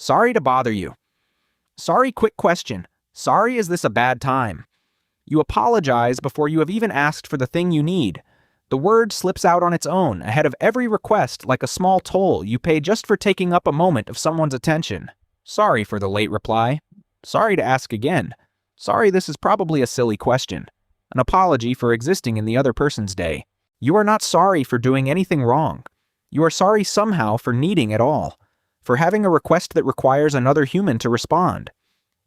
Sorry to bother you. Sorry, quick question. Sorry, is this a bad time? You apologize before you have even asked for the thing you need. The word slips out on its own, ahead of every request, like a small toll you pay just for taking up a moment of someone's attention. Sorry for the late reply. Sorry to ask again. Sorry, this is probably a silly question. An apology for existing in the other person's day. You are not sorry for doing anything wrong. You are sorry somehow for needing it all, for having a request that requires another human to respond.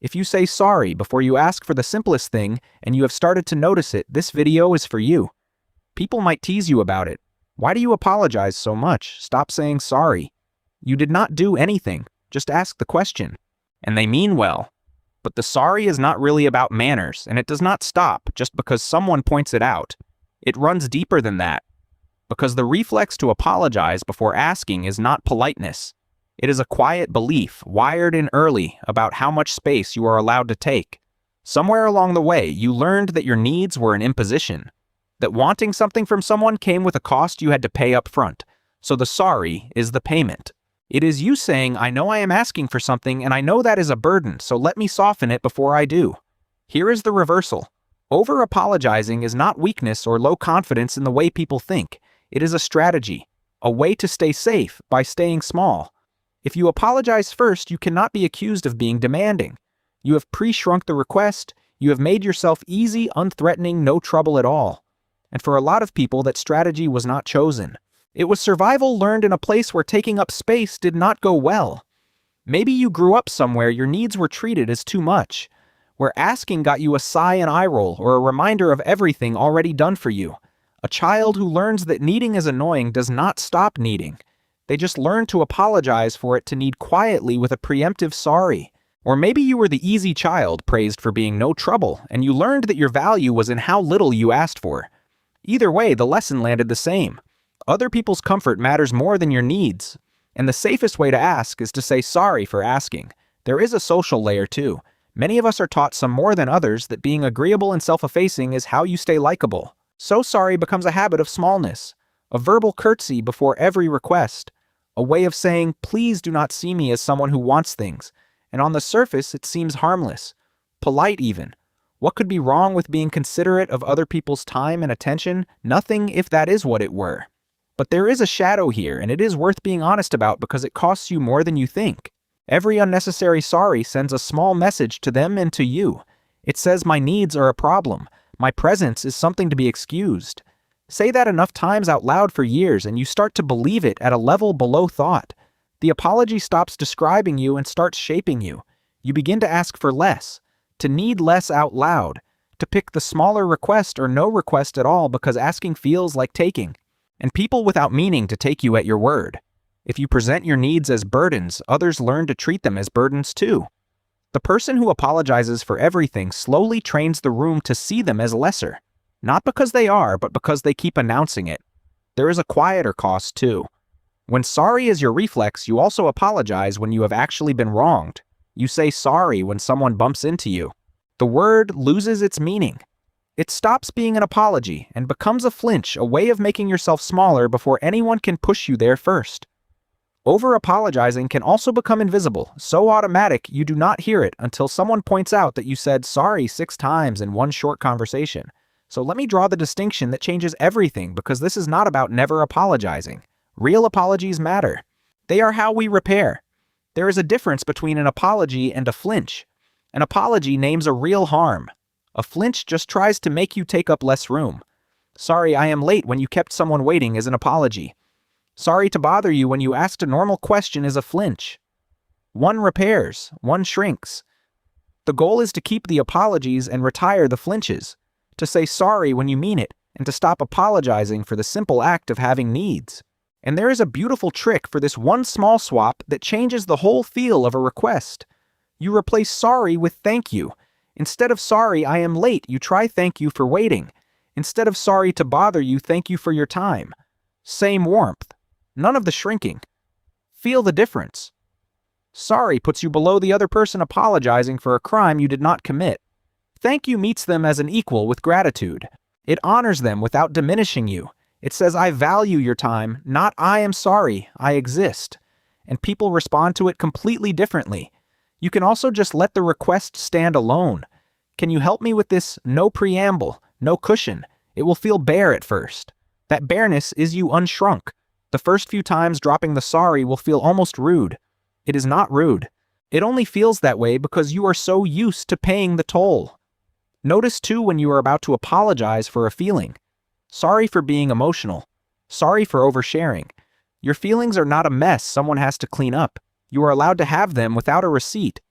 If you say sorry before you ask for the simplest thing and you have started to notice it, this video is for you. People might tease you about it. Why do you apologize so much? Stop saying sorry. You did not do anything. Just ask the question. And they mean well. But the sorry is not really about manners, and it does not stop just because someone points it out. It runs deeper than that. Because the reflex to apologize before asking is not politeness. It is a quiet belief, wired in early, about how much space you are allowed to take. Somewhere along the way, you learned that your needs were an imposition. That wanting something from someone came with a cost you had to pay up front. So the sorry is the payment. It is you saying, I know I am asking for something and I know that is a burden, so let me soften it before I do. Here is the reversal. Over-apologizing is not weakness or low confidence in the way people think. It is a strategy, a way to stay safe by staying small. If you apologize first, you cannot be accused of being demanding. You have pre-shrunk the request. You have made yourself easy, unthreatening, no trouble at all. And for a lot of people, that strategy was not chosen. It was survival learned in a place where taking up space did not go well. Maybe you grew up somewhere your needs were treated as too much, where asking got you a sigh and eye roll or a reminder of everything already done for you. A child who learns that needing is annoying does not stop needing. They just learn to apologize for it to need quietly with a preemptive sorry. Or maybe you were the easy child praised for being no trouble, and you learned that your value was in how little you asked for. Either way, the lesson landed the same. Other people's comfort matters more than your needs. And the safest way to ask is to say sorry for asking. There is a social layer too. Many of us are taught some more than others that being agreeable and self-effacing is how you stay likable. So sorry becomes a habit of smallness, a verbal curtsy before every request, a way of saying, please do not see me as someone who wants things. And on the surface, it seems harmless, polite even. What could be wrong with being considerate of other people's time and attention? Nothing if that is what it were. But there is a shadow here, and it is worth being honest about because it costs you more than you think. Every unnecessary sorry sends a small message to them and to you. It says my needs are a problem. My presence is something to be excused. Say that enough times out loud for years, and you start to believe it at a level below thought. The apology stops describing you and starts shaping you. You begin to ask for less, to need less out loud, to pick the smaller request or no request at all because asking feels like taking. And people without meaning to take you at your word. If you present your needs as burdens, others learn to treat them as burdens too. The person who apologizes for everything slowly trains the room to see them as lesser. Not because they are, but because they keep announcing it. There is a quieter cost too. When sorry is your reflex, you also apologize when you have actually been wronged. You say sorry when someone bumps into you. The word loses its meaning. It stops being an apology and becomes a flinch, a way of making yourself smaller before anyone can push you there first. Over-apologizing can also become invisible, so automatic you do not hear it until someone points out that you said sorry 6 times in one short conversation. So let me draw the distinction that changes everything because this is not about never apologizing. Real apologies matter. They are how we repair. There is a difference between an apology and a flinch. An apology names a real harm. A flinch just tries to make you take up less room. Sorry I am late when you kept someone waiting is an apology. Sorry to bother you when you asked a normal question is a flinch. One repairs, one shrinks. The goal is to keep the apologies and retire the flinches, to say sorry when you mean it, and to stop apologizing for the simple act of having needs. And there is a beautiful trick for this one small swap that changes the whole feel of a request. You replace sorry with thank you. Instead of sorry I am late, you try thank you for waiting. Instead of sorry to bother you, thank you for your time. Same warmth. None of the shrinking. Feel the difference. Sorry puts you below the other person apologizing for a crime you did not commit. Thank you meets them as an equal with gratitude. It honors them without diminishing you. It says I value your time, not I am sorry, I exist. and people respond to it completely differently. You can also just let the request stand alone. Can you help me with this? No preamble, no cushion. It will feel bare at first. That bareness is you unshrunk. The first few times dropping the sorry will feel almost rude. It is not rude. It only feels that way because you are so used to paying the toll. Notice too when you are about to apologize for a feeling. Sorry for being emotional. Sorry for oversharing. Your feelings are not a mess someone has to clean up. You are allowed to have them without a receipt.